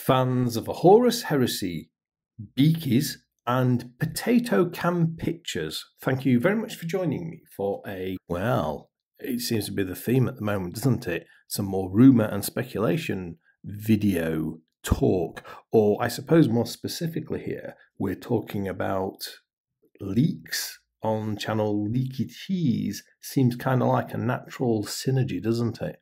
Fans of a Horus Heresy, Beakies, and Potato Can Pictures, thank you very much for joining me for it seems to be the theme at the moment, doesn't it? Some more rumour and speculation video talk, or I suppose more specifically here, we're talking about leaks on channel Leaky Cheese. Seems kind of like a natural synergy, doesn't it?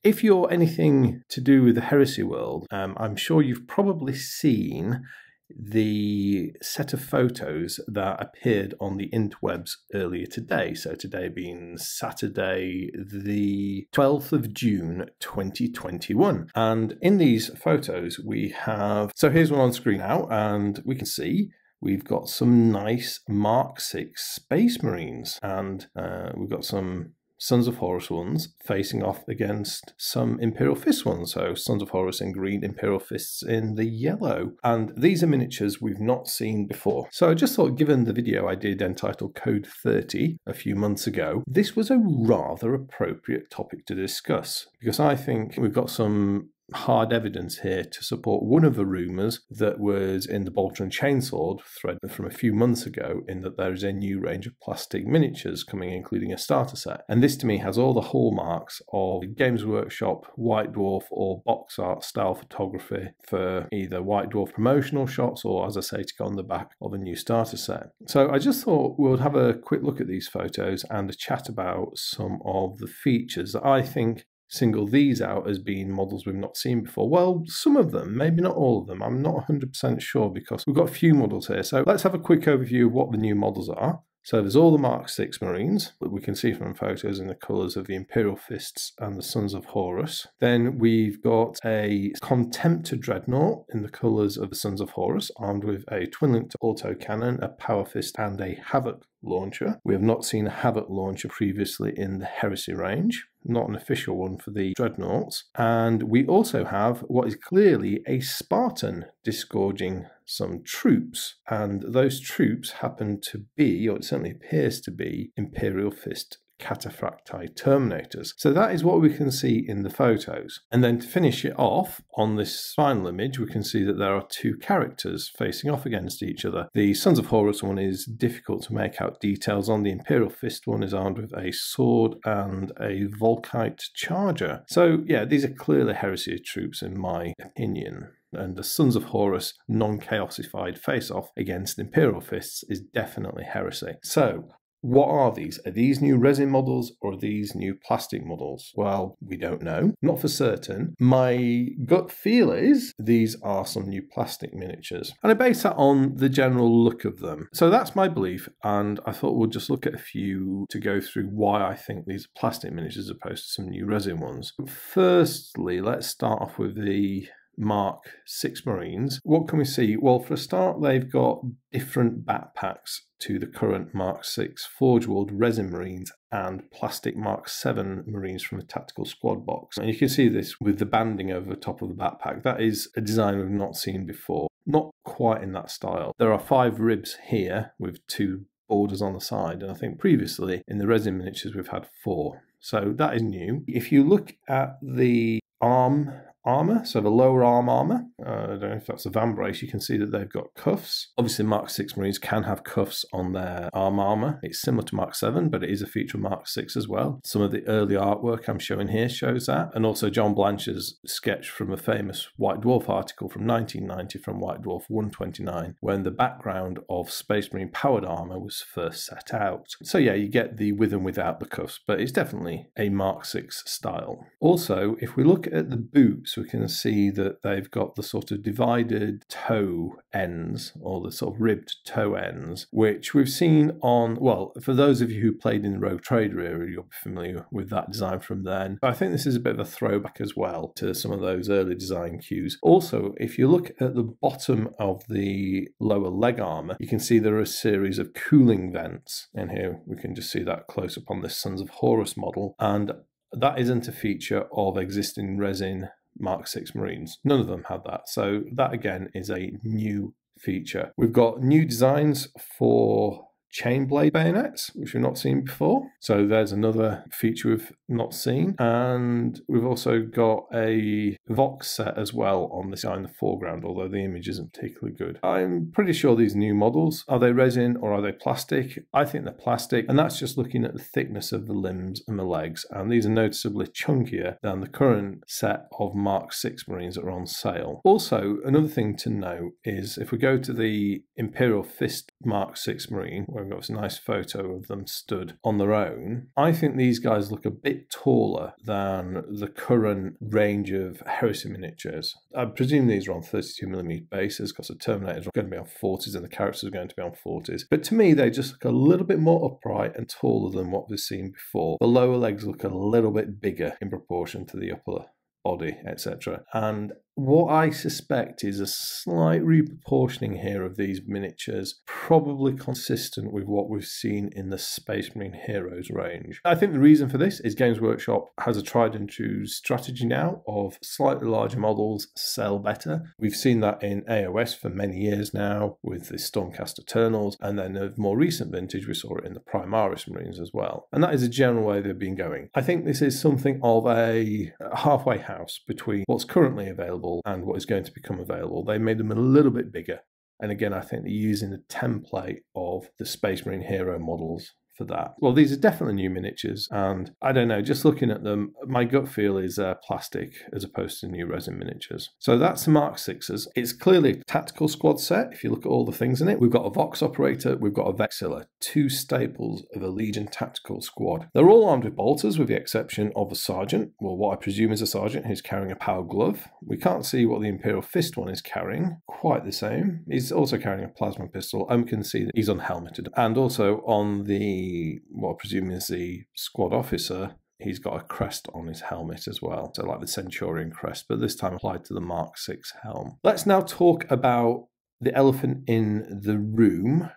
If you're anything to do with the heresy world, I'm sure you've probably seen the set of photos that appeared on the interwebs earlier today. So today being Saturday, the 12th of June, 2021. And in these photos we have, so here's one on screen now, and we can see we've got some nice Mark VI Space Marines, and we've got some Sons of Horus ones facing off against some Imperial Fist ones. So Sons of Horus in green, Imperial Fists in the yellow. And these are miniatures we've not seen before. So I just thought, given the video I did entitled Code 30 a few months ago, this was a rather appropriate topic to discuss, because I think we've got some hard evidence here to support one of the rumours that was in the Bolter and Chainsword thread from a few months ago, in that there is a new range of plastic miniatures coming, including a starter set. And this to me has all the hallmarks of Games Workshop, White Dwarf or box art style photography for either White Dwarf promotional shots or, as I say, to go on the back of a new starter set. So I just thought we'll have a quick look at these photos and a chat about some of the features that I think single these out as being models we've not seen before. Well, some of them, maybe not all of them. I'm not 100% sure, because we've got a few models here. So let's have a quick overview of what the new models are. So there's all the Mark VI Marines that we can see from photos in the colours of the Imperial Fists and the Sons of Horus. Then we've got a Contemptor Dreadnought in the colours of the Sons of Horus, armed with a twin-linked autocannon, a Power Fist and a Havoc launcher. We have not seen a Havoc launcher previously in the Heresy range, not an official one for the Dreadnoughts. And we also have what is clearly a Spartan disgorging some troops, and those troops happen to be, or it certainly appears to be, Imperial Fist Cataphracti Terminators. So that is what we can see in the photos. And then to finish it off, on this final image, we can see that there are two characters facing off against each other. The Sons of Horus one is difficult to make out details on. The Imperial Fist one is armed with a sword and a Volkite charger. So yeah, these are clearly Heresy troops in my opinion. And the Sons of Horus non-chaosified face-off against Imperial Fists is definitely Heresy. So what are these? Are these new resin models or are these new plastic models? Well, we don't know. Not for certain. My gut feel is these are some new plastic miniatures. And I base that on the general look of them. So that's my belief, and I thought we'll just look at a few to go through why I think these are plastic miniatures as opposed to some new resin ones. Firstly, let's start off with the Mark VI Marines. What can we see? Well, for a start, they've got different backpacks to the current Mark VI Forge World Resin Marines and plastic Mark VII Marines from the Tactical Squad box. And you can see this with the banding over the top of the backpack. That is a design we've not seen before. Not quite in that style. There are 5 ribs here with 2 borders on the side, and I think previously in the resin miniatures we've had 4. So that is new. If you look at the armour, so the lower armour, I don't know if that's a vambrace, you can see that they've got cuffs. Obviously Mark VI Marines can have cuffs on their armour. It's similar to Mark VII, but it is a feature of Mark VI as well. Some of the early artwork I'm showing here shows that. And also John Blanche's sketch from a famous White Dwarf article from 1990 from White Dwarf 129, when the background of Space Marine powered armour was first set out. So yeah, you get the with and without the cuffs, but it's definitely a Mark VI style. Also, if we look at the boots, we can see that they've got the sort of divided toe ends, or the sort of ribbed toe ends, which we've seen on, well, for those of you who played in the Rogue Trader era, you'll be familiar with that design from then. I think this is a bit of a throwback as well to some of those early design cues. Also, if you look at the bottom of the lower leg armour, you can see there are a series of cooling vents. And here we can just see that close up on this Sons of Horus model. And that isn't a feature of existing resin Mark VI Marines. None of them had that. So that again is a new feature. We've got new designs for chain blade bayonets, which we've not seen before. So there's another feature we've not seen. And we've also got a Vox set as well on this guy in the foreground, although the image isn't particularly good. I'm pretty sure these new models, are they resin or are they plastic? I think they're plastic, and that's just looking at the thickness of the limbs and the legs. And these are noticeably chunkier than the current set of Mark 6 Marines that are on sale. Also, another thing to note is if we go to the Imperial Fist Mark 6 Marine, where we've got this nice photo of them stood on their own, I think these guys look a bit taller than the current range of Heresy miniatures. I presume these are on 32mm bases because the Terminators are going to be on 40s and the characters are going to be on 40s. But to me, they just look a little bit more upright and taller than what we've seen before. The lower legs look a little bit bigger in proportion to the upper body, etc. And what I suspect is a slight reproportioning here of these miniatures, probably consistent with what we've seen in the Space Marine Heroes range. I think the reason for this is Games Workshop has a tried and true strategy now of slightly larger models sell better. We've seen that in AOS for many years now with the Stormcast Eternals, and then of more recent vintage we saw it in the Primaris Marines as well. And that is a general way they've been going. I think this is something of a halfway house between what's currently available and what is going to become available. They made them a little bit bigger. And again, I think they're using the template of the Space Marine Hero models for that. Well, these are definitely new miniatures, and I don't know, just looking at them, my gut feel is plastic as opposed to new resin miniatures. So that's the Mark 6s. It's clearly a tactical squad set if you look at all the things in it. We've got a Vox operator, we've got a Vexilla, two staples of a Legion tactical squad. They're all armed with bolters with the exception of a sergeant, well, what I presume is a sergeant who's carrying a power glove. We can't see what the Imperial Fist one is carrying, quite the same. He's also carrying a plasma pistol, and we can see that he's unhelmeted. And also on the what I presume is the squad officer, he's got a crest on his helmet as well. So like the Centurion crest, but this time applied to the Mark 6 helm. Let's now talk about the elephant in the room,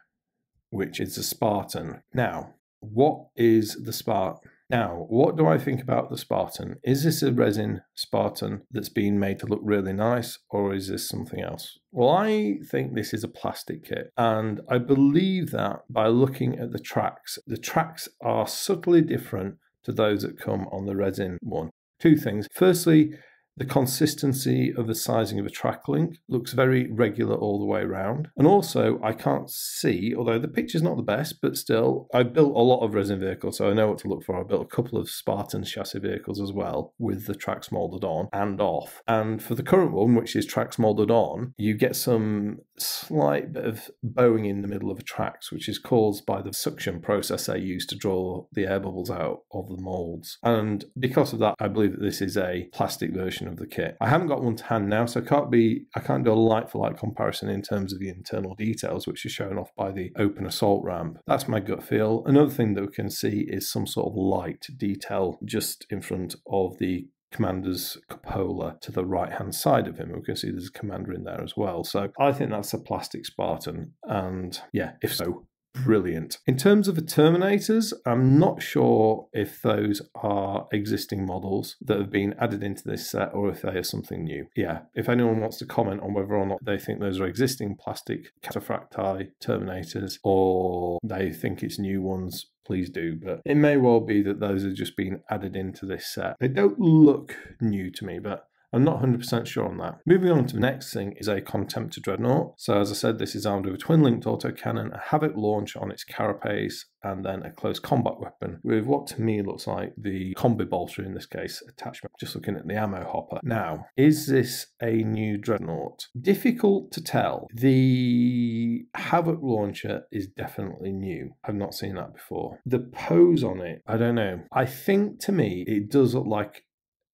which is the Spartan. Now, what is the Spartan? Now, what do I think about the Spartan? Is this a resin Spartan that's been made to look really nice, or is this something else? Well, I think this is a plastic kit, and I believe that by looking at the tracks are subtly different to those that come on the resin one. Two things. Firstly, the consistency of the sizing of a track link looks very regular all the way around. And also, I can't see, although the picture's not the best, but still, I built a lot of resin vehicles, so I know what to look for. I built a couple of Spartan chassis vehicles as well, with the tracks moulded on and off. And for the current one, which is tracks moulded on, you get some slight bit of bowing in the middle of the tracks, which is caused by the suction process they use to draw the air bubbles out of the moulds. And because of that, I believe that this is a plastic version of the kit. I haven't got one to hand now, so I can't do a like-for-like comparison in terms of the internal details, which is shown off by the open assault ramp. That's my gut feel. Another thing that we can see is some sort of light detail just in front of the commander's cupola to the right-hand side of him. We can see there's a commander in there as well. So I think that's a plastic Spartan, and yeah, if so, brilliant. In terms of the Terminators, I'm not sure if those are existing models that have been added into this set or if they are something new. Yeah, if anyone wants to comment on whether or not they think those are existing plastic Cataphractii Terminators or they think it's new ones, please do. But it may well be that those have just been added into this set. They don't look new to me, but I'm not 100% sure on that. Moving on to the next thing is a Contemptor Dreadnought. So as I said, this is armed with a twin-linked autocannon, a Havoc launch on its carapace, and then a close combat weapon with what to me looks like the combi bolter, in this case, attachment. Just looking at the ammo hopper. Now, is this a new Dreadnought? Difficult to tell. The Havoc launcher is definitely new. I've not seen that before. The pose on it, I don't know. I think to me, it does look like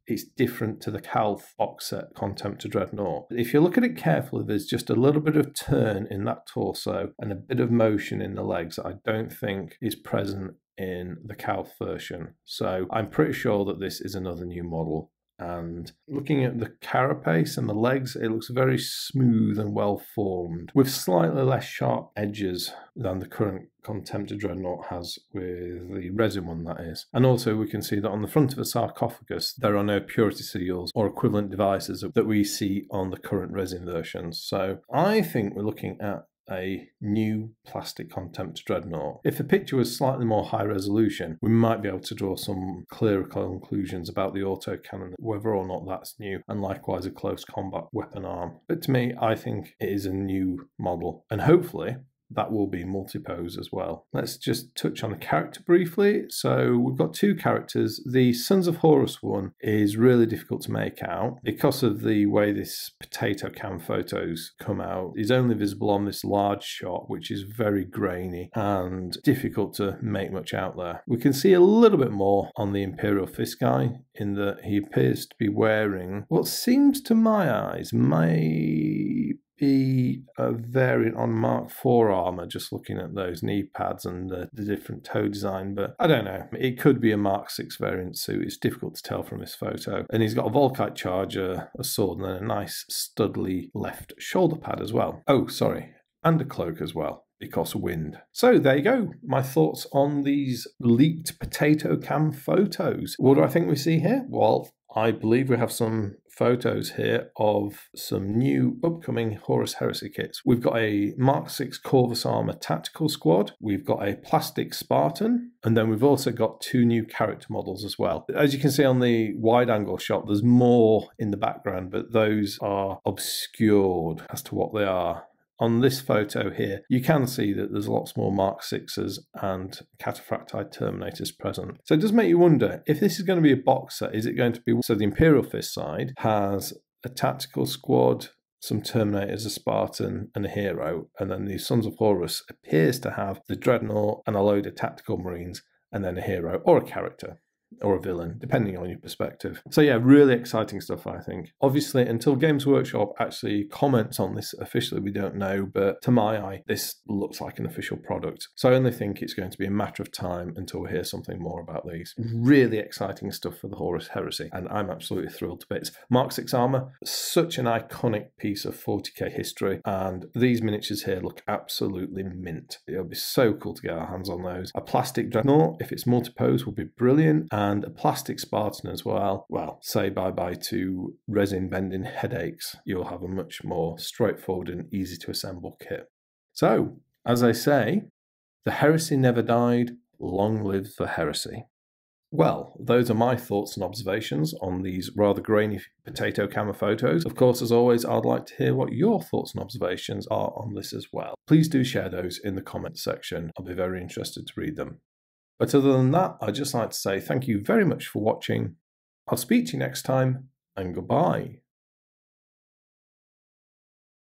it's different to the Calth box set Contemptor Dreadnought. If you look at it carefully, there's just a little bit of turn in that torso and a bit of motion in the legs that I don't think is present in the Calth version. So I'm pretty sure that this is another new model. And looking at the carapace and the legs, it looks very smooth and well formed, with slightly less sharp edges than the current Contemptor Dreadnought has with the resin one, that is. And also we can see that on the front of a sarcophagus, there are no purity seals or equivalent devices that we see on the current resin versions. So I think we're looking at a new plastic Contemptor Dreadnought. If the picture was slightly more high resolution, we might be able to draw some clearer conclusions about the autocannon, whether or not that's new, and likewise a close combat weapon arm. But to me, I think it is a new model, and hopefully that will be multi-pose as well. Let's just touch on the character briefly. So we've got two characters. The Sons of Horus one is really difficult to make out because of the way this potato cam photos come out. It's only visible on this large shot, which is very grainy and difficult to make much out there. We can see a little bit more on the Imperial Fist guy in that he appears to be wearing what seems to my eyes may be a variant on Mark IV armor, just looking at those knee pads and the different toe design, but I don't know. It could be a Mark VI variant suit. It's difficult to tell from this photo. And he's got a Volkite charger, a sword, and then a nice studly left shoulder pad as well. Oh, sorry, and a cloak as well, because wind. So there you go. My thoughts on these leaked potato cam photos. What do I think we see here? Well, I believe we have some photos here of some new upcoming Horus Heresy kits. We've got a Mark VI Corvus Armor Tactical Squad, we've got a Plastic Spartan, and then we've also got two new character models as well. As you can see on the wide angle shot, there's more in the background, but those are obscured as to what they are. On this photo here, you can see that there's lots more Mark VIs and Cataphractite Terminators present. So it does make you wonder, if this is going to be a box set, is it going to be... So the Imperial Fist side has a tactical squad, some Terminators, a Spartan, and a hero, and then the Sons of Horus appears to have the Dreadnought and a load of tactical marines, and then a hero or a character. Or a villain, depending on your perspective. So yeah, really exciting stuff, I think. Obviously, until Games Workshop actually comments on this officially, we don't know, but to my eye, this looks like an official product. So I only think it's going to be a matter of time until we hear something more about these. Really exciting stuff for the Horus Heresy, and I'm absolutely thrilled to bits. Mark VI armor, such an iconic piece of 40k history, and these miniatures here look absolutely mint. It'll be so cool to get our hands on those. A plastic Dreadnought, if it's multi-pose, will be brilliant, and a plastic Spartan as well. Well, say bye-bye to resin bending headaches. You'll have a much more straightforward and easy to assemble kit. So, as I say, the heresy never died. Long live the heresy. Well, those are my thoughts and observations on these rather grainy potato camera photos. Of course, as always, I'd like to hear what your thoughts and observations are on this as well. Please do share those in the comments section. I'll be very interested to read them. But other than that, I'd just like to say thank you very much for watching. I'll speak to you next time, and goodbye.